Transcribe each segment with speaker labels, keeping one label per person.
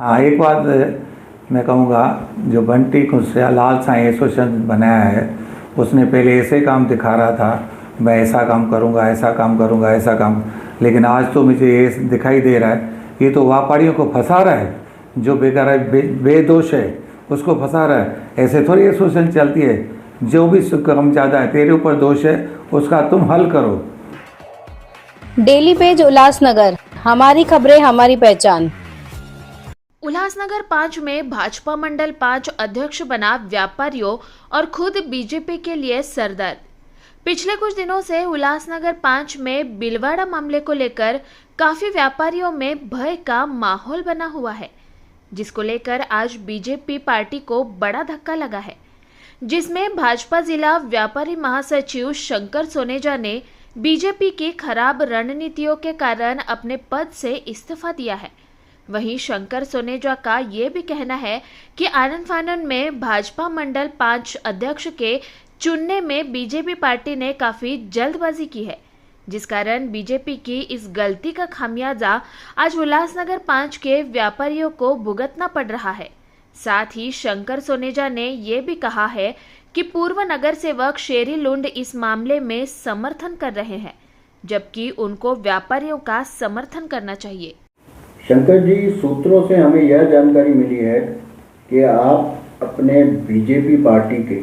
Speaker 1: हाँ, एक बात मैं कहूँगा, जो बंटी लाल साईं एसोसिएशन बनाया है उसने पहले ऐसे काम दिखा रहा था, मैं ऐसा काम करूँगा, ऐसा काम करूँगा, ऐसा काम, लेकिन आज तो मुझे ये दिखाई दे रहा है ये तो व्यापारियों को फंसा रहा है, जो बेकार बेदोष है उसको फंसा रहा है। ऐसे थोड़ी एसोसिएशन चलती है, जो भी कम ज़्यादा है तेरे ऊपर दोष है उसका तुम हल करो।
Speaker 2: डेली पेज उल्लासनगर, हमारी खबरें हमारी पहचान।
Speaker 3: उल्लासनगर 5 में भाजपा मंडल 5 अध्यक्ष बना व्यापारियों और खुद बीजेपी के लिए सरदर्द। पिछले कुछ दिनों से उल्लासनगर 5 में बिलवाड़ा मामले को लेकर काफी व्यापारियों में भय का माहौल बना हुआ है, जिसको लेकर आज बीजेपी पार्टी को बड़ा धक्का लगा है, जिसमें भाजपा जिला व्यापारी महासचिव शंकर सोनेजा ने बीजेपी की खराब रणनीतियों के कारण अपने पद से इस्तीफा दिया है। वहीं शंकर सोनेजा का ये भी कहना है कि आनन फानन में भाजपा मंडल 5 अध्यक्ष के चुनने में बीजेपी पार्टी ने काफी जल्दबाजी की है, जिस कारण बीजेपी की इस गलती का खामियाजा आज उल्लासनगर 5 के व्यापारियों को भुगतना पड़ रहा है। साथ ही शंकर सोनेजा ने ये भी कहा है कि पूर्व नगर सेवक शेरी लुंड इस मामले में समर्थन कर रहे हैं, जबकि उनको व्यापारियों का समर्थन करना चाहिए।
Speaker 4: शंकर जी, सूत्रों से हमें यह जानकारी मिली है कि आप अपने बीजेपी पार्टी के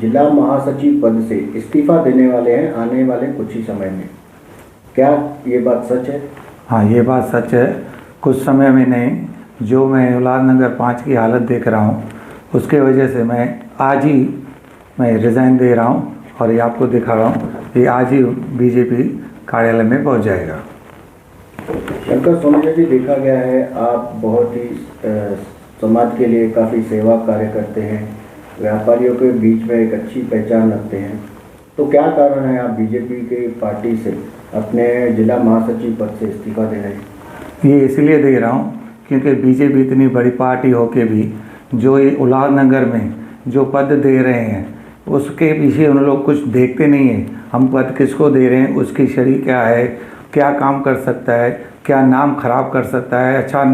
Speaker 4: जिला महासचिव पद से इस्तीफा देने वाले हैं आने वाले कुछ ही समय में। क्या ये बात सच है?
Speaker 1: हाँ, ये बात सच है। कुछ समय में नहीं, जो मैं उल्लासनगर 5 की हालत देख रहा हूँ उसके वजह से मैं आज ही रिज़ाइन दे रहा हूँ और ये आपको दिखा रहा हूँ कि आज ही बीजेपी कार्यालय में पहुँच जाएगा।
Speaker 4: शंकर सोनेजा जी, देखा गया है आप बहुत ही समाज के लिए काफ़ी सेवा कार्य करते हैं, व्यापारियों के बीच में एक अच्छी पहचान रखते हैं, तो क्या कारण है आप बीजेपी के पार्टी से अपने जिला महासचिव पद से इस्तीफा दे रहे हैं?
Speaker 1: ये इसलिए दे रहा हूँ क्योंकि बीजेपी इतनी बड़ी पार्टी होके भी जो ये उल्लासनगर में जो पद दे रहे हैं उसके पीछे उन लोग कुछ देखते नहीं हैं। हम पद किसको दे रहे हैं, उसकी शरीर क्या है, क्या काम कर सकता है, क्या नाम खराब कर सकता है, अच्छा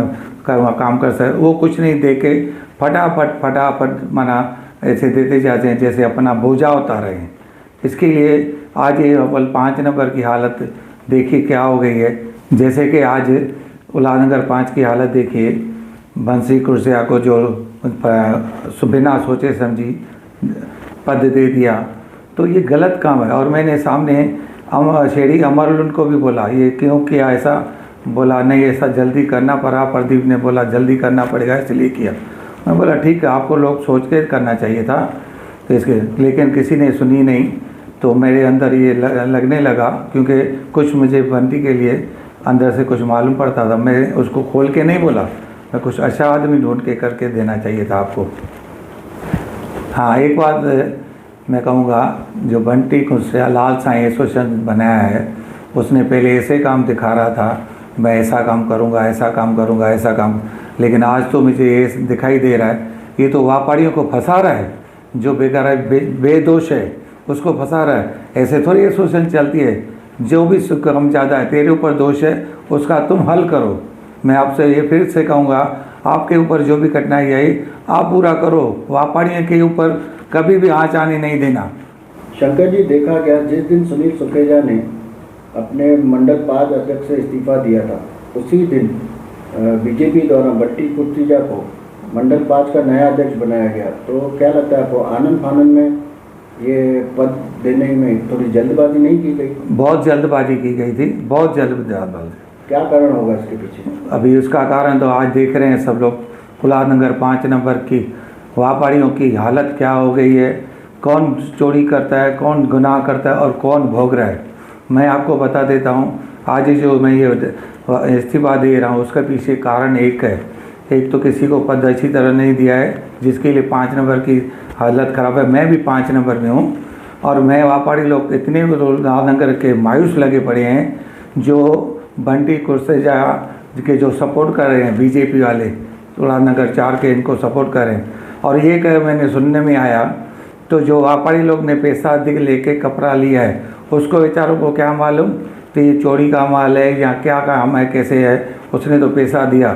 Speaker 1: काम कर सकता है, वो कुछ नहीं दे के फटाफट मना ऐसे देते जाते हैं जैसे अपना बोझा उतार रहे हैं। इसके लिए आज ये अव्वल 5 नंबर की हालत देखिए क्या हो गई है। जैसे कि आज उल्लासनगर 5 की हालत देखिए, बंसी कुर्सिया को जो बिना सोचे समझी पद दे दिया, तो ये गलत काम है। और मैंने सामने शेरी अमरलुंड को भी बोला ये क्यों किया, ऐसा बोला नहीं ऐसा जल्दी करना पड़ा। प्रदीप ने बोला जल्दी करना पड़ेगा इसलिए किया। मैं बोला ठीक है, आपको लोग सोच के करना चाहिए था, तो इसके लेकिन किसी ने सुनी नहीं। तो मेरे अंदर ये लगने लगा, क्योंकि कुछ मुझे बंटी के लिए अंदर से कुछ मालूम पड़ता था। मैं उसको खोल के नहीं बोला, मैं कुछ अच्छा आदमी ढूंढ के करके देना चाहिए था आपको। हाँ, एक बात मैं कहूँगा, जो बंटी लाल साईं एसोसिएशन बनाया है उसने पहले ऐसे काम दिखा रहा था, मैं ऐसा काम करूँगा, ऐसा काम करूँगा, ऐसा काम, लेकिन आज तो मुझे ये दिखाई दे रहा है ये तो व्यापारियों को फंसा रहा है, जो बेकार बेदोष है उसको फंसा रहा है। ऐसे थोड़ी एसोसिएशन चलती है, जो भी कम ज़्यादा है तेरे ऊपर दोष है उसका तुम हल करो। मैं आपसे ये फिर से कहूँगा, आपके ऊपर जो भी कठिनाई आई आप पूरा करो, व्यापारियों के ऊपर कभी भी आँच आने नहीं देना।
Speaker 4: शंकर जी, देखा गया जिस दिन सुनील सुखेजा ने अपने मंडल 5 अध्यक्ष से इस्तीफा दिया था उसी दिन बीजेपी द्वारा बंटी कुर्सिया को मंडल 5 का नया अध्यक्ष बनाया गया। तो क्या लगता है आपको आनन फानन में ये पद देने में थोड़ी जल्दबाजी नहीं की गई?
Speaker 1: बहुत जल्दबाजी की गई थी, बहुत जल्दबाजी।
Speaker 4: क्या कारण होगा इसके पीछे?
Speaker 1: अभी उसका कारण तो आज देख रहे हैं सब लोग। उल्लासनगर 5 नंबर की व्यापारियों की हालत क्या हो गई है, कौन चोरी करता है, कौन गुनाह करता है और कौन भोग रहा है। मैं आपको बता देता हूँ, आज जो मैं ये इस्तीफा दे रहा हूँ उसका पीछे कारण एक है। एक तो किसी को पद अच्छी तरह नहीं दिया है, जिसके लिए 5 नंबर की हालत ख़राब है। मैं भी 5 नंबर में हूँ और मैं व्यापारी लोग इतने उल्लासनगर के मायूस लगे पड़े हैं जो बंटी कुर्सिया के जो सपोर्ट कर रहे हैं बीजेपी वाले, उल्लासनगर 4 के इनको सपोर्ट कर रहे हैं। और ये मैंने सुनने में आया तो जो व्यापारी लोग ने पैसा अधिक लेके कपड़ा लिया है उसको बेचारों को क्या मालूम कि ये चोरी का माल है या क्या काम है, कैसे है, उसने तो पैसा दिया।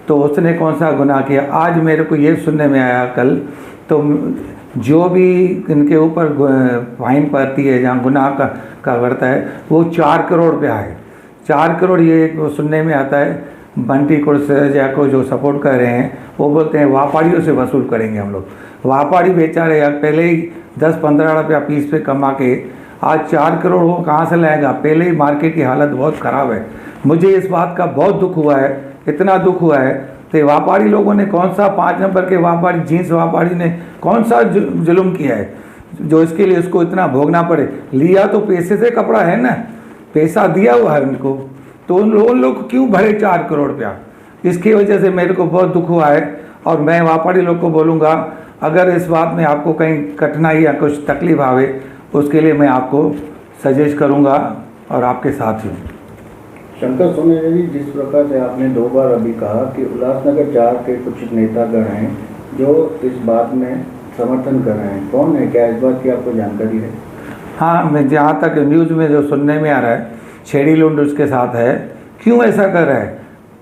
Speaker 1: तो उसने कौन सा गुनाह किया? आज मेरे को ये सुनने में आया कल, तो जो भी इनके ऊपर फाइन पड़ती है, जहाँ गुनाह का बढ़ता है, वो 4 करोड़ रुपया है। 4 करोड़ ये सुनने में आता है। बंटी कुर्सेजा को जो सपोर्ट कर रहे हैं वो बोलते हैं व्यापारियों से वसूल करेंगे हम लोग। व्यापारी बेचारे यार पहले ही 10-15 रुपया पीस पे कमा के आज 4 करोड़ वो कहाँ से लाएगा? पहले ही मार्केट की हालत बहुत ख़राब है। मुझे इस बात का बहुत दुख हुआ है, इतना दुख हुआ है। तो व्यापारी लोगों ने कौन सा 5 नंबर के व्यापारी, जीन्स व्यापारी ने कौन सा जुल्म किया है जो इसके लिए उसको इतना भोगना पड़े? लिया तो पैसे से कपड़ा है ना, पैसा दिया हुआ है उनको, तो उन लोग क्यों भरे 4 करोड़ रुपया? इसकी वजह से मेरे को बहुत दुख हुआ है। और मैं व्यापारी लोग को बोलूँगा, अगर इस बात में आपको कहीं कठिनाई या कुछ तकलीफ आवे, उसके लिए मैं आपको सजेस्ट करूँगा और आपके साथ हूँ।
Speaker 4: शंकर सोनेजा जी, जिस प्रकार से आपने 2 बार अभी कहा कि उल्लासनगर 4 के कुछ नेतागण हैं जो इस बात में समर्थन कर रहे हैं, कौन है? क्या इस बात की आपको जानकारी है?
Speaker 1: हाँ, मैं जहाँ तक न्यूज़ में जो सुनने में आ रहा है, छेड़ी लुंड उसके साथ है। क्यों ऐसा कर रहा है?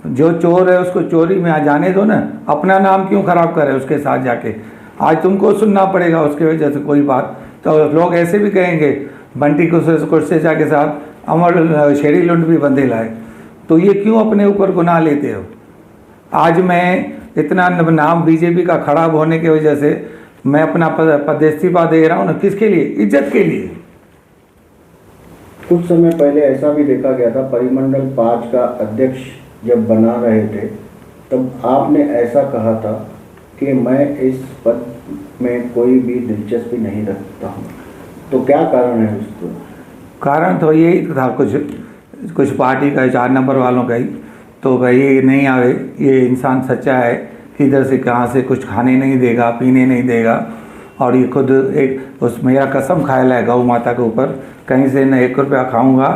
Speaker 1: जो चोर है उसको चोरी में आ जाने दो ना, अपना नाम क्यों खराब कर रहे हैं उसके साथ जाके? आज तुमको सुनना पड़ेगा उसके वजह से कोई बात। तो लोग ऐसे भी कहेंगे बंटी कुर्सेजा के साथ अमर छेड़ी लुंड भी बंदे लाए, तो ये क्यों अपने ऊपर गुनाह लेते हो? आज मैं इतना नाम बीजेपी का खराब होने की वजह से मैं अपना पद इस्तीफा दे रहा हूँ ना, किसके लिए? इज्जत के लिए।
Speaker 4: कुछ समय पहले ऐसा भी देखा गया था, परिमंडल 5 का अध्यक्ष जब बना रहे थे तब आपने ऐसा कहा था कि मैं इस पद में कोई भी दिलचस्पी नहीं रखता हूँ, तो क्या कारण है उसको?
Speaker 1: कारण तो यही था, कुछ पार्टी का 4 नंबर वालों का ही, तो भाई नहीं आवे, ये इंसान सच्चा है, किधर से कहाँ से कुछ खाने नहीं देगा, पीने नहीं देगा, और ये खुद एक मेरा कसम खाया है गौ माता के ऊपर, कहीं से न 1 रुपया खाऊंगा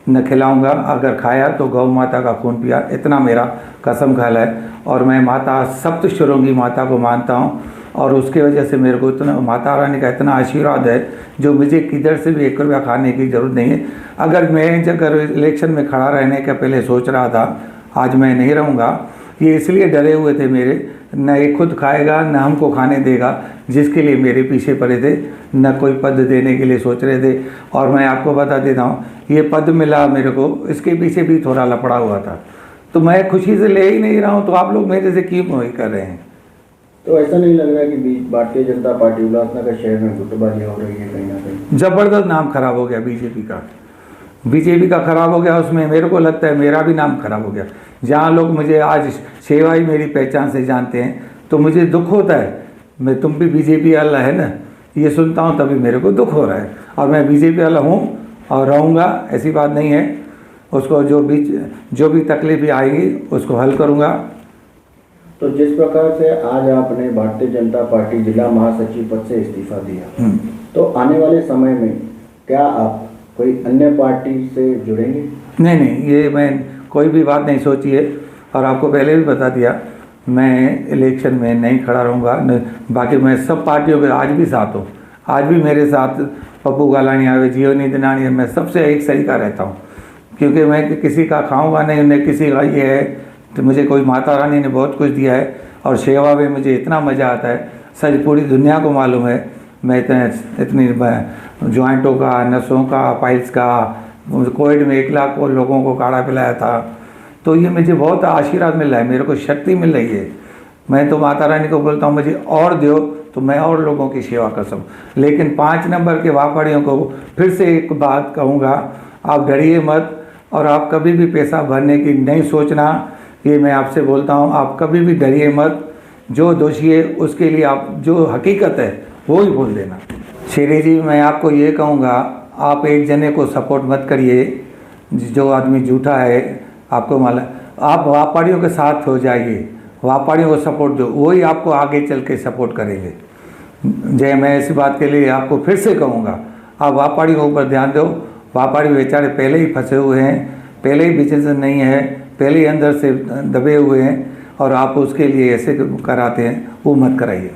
Speaker 1: न खिलाऊंगा, अगर खाया तो गौ माता का खून पिया, इतना मेरा कसम खाया है। और मैं माता सप्तशृंगी माता को मानता हूँ, और उसके वजह से मेरे को इतना माता रानी का इतना आशीर्वाद है जो मुझे किधर से भी 1 रुपया खाने की ज़रूरत नहीं है। अगर मैं अगर इलेक्शन में खड़ा रहने का पहले सोच रहा था, आज मैं नहीं रहूँगा। ये इसलिए डरे हुए थे मेरे, न ये खुद खाएगा न हमको खाने देगा, जिसके लिए मेरे पीछे पड़े थे, न कोई पद देने के लिए सोच रहे थे। और मैं आपको बता देता हूँ, ये पद मिला मेरे को, इसके पीछे भी थोड़ा लपड़ा हुआ था, तो मैं खुशी से ले ही नहीं रहा हूँ, तो आप लोग मेरे से क्यों कर रहे हैं?
Speaker 4: तो ऐसा नहीं लग रहा कि भारतीय जनता पार्टी उल्लासनगर शहर में गुटबाजी हो रही है कहीं ना कहीं?
Speaker 1: ज़बरदस्त नाम खराब हो गया बीजेपी का खराब हो गया। उसमें मेरे को लगता है मेरा भी नाम खराब हो गया। जहाँ लोग मुझे आज सेवा ही मेरी पहचान से जानते हैं, तो मुझे दुख होता है। मैं तुम भी बीजेपी वाला है ना, ये सुनता हूँ तभी मेरे को दुख हो रहा है, और मैं बीजेपी वाला हूँ और रहूँगा, ऐसी बात नहीं है। उसको जो भी तकलीफ आएगी उसको हल करूँगा।
Speaker 4: तो जिस प्रकार से आज आपने भारतीय जनता पार्टी जिला महासचिव पद से इस्तीफा दिया, तो आने वाले समय में क्या आप कोई अन्य पार्टी से जुड़ेंगे? नहीं, ये मैं कोई भी बात नहीं सोची है, और आपको पहले भी बता दिया, मैं इलेक्शन में नहीं खड़ा रहूँगा। बाकी मैं सब पार्टियों के आज भी साथ हूँ, आज भी मेरे साथ पप्पू गालानी आवे, जीवनी दिनानी, मैं सबसे एक सही का रहता हूँ, क्योंकि मैं किसी का खाऊँगा नहीं, उन्हें किसी का ये है, तो मुझे कोई माता रानी ने बहुत कुछ दिया है, और सेवा में मुझे इतना मज़ा आता है, सच पूरी दुनिया को मालूम है। मैं इतनी जॉइंटों का, नसों का, पाइल्स का, कोविड में 1 लाख को लोगों को काढ़ा पिलाया था, तो ये मुझे बहुत आशीर्वाद मिल रहा है, मेरे को शक्ति मिल रही है। मैं तो माता रानी को बोलता हूँ मुझे और दो, तो मैं और लोगों की सेवा कर सकूँ। लेकिन 5 नंबर के व्यापारियों को फिर से एक बात कहूँगा, आप डरिए मत, और आप कभी भी पैसा भरने की नहीं सोचना, ये मैं आपसे बोलता हूँ। आप कभी भी डरिए मत, जो दोषी है उसके लिए आप जो हकीकत है वो ही बोल देना। शेरी जी, मैं आपको ये कहूँगा, आप एक जने को सपोर्ट मत करिए, जो आदमी झूठा है, आपको मालूम, आप व्यापारियों के साथ हो जाइए, व्यापारियों को सपोर्ट दो, वही आपको आगे चल के सपोर्ट करेंगे। जय, मैं इस बात के लिए आपको फिर से कहूँगा, आप व्यापारियों के ऊपर ध्यान दो। व्यापारी बेचारे पहले ही फंसे हुए हैं, पहले ही बिजनेस नहीं है, पहले ही अंदर से दबे हुए हैं, और आप उसके लिए ऐसे कराते हैं, वो मत कराइए।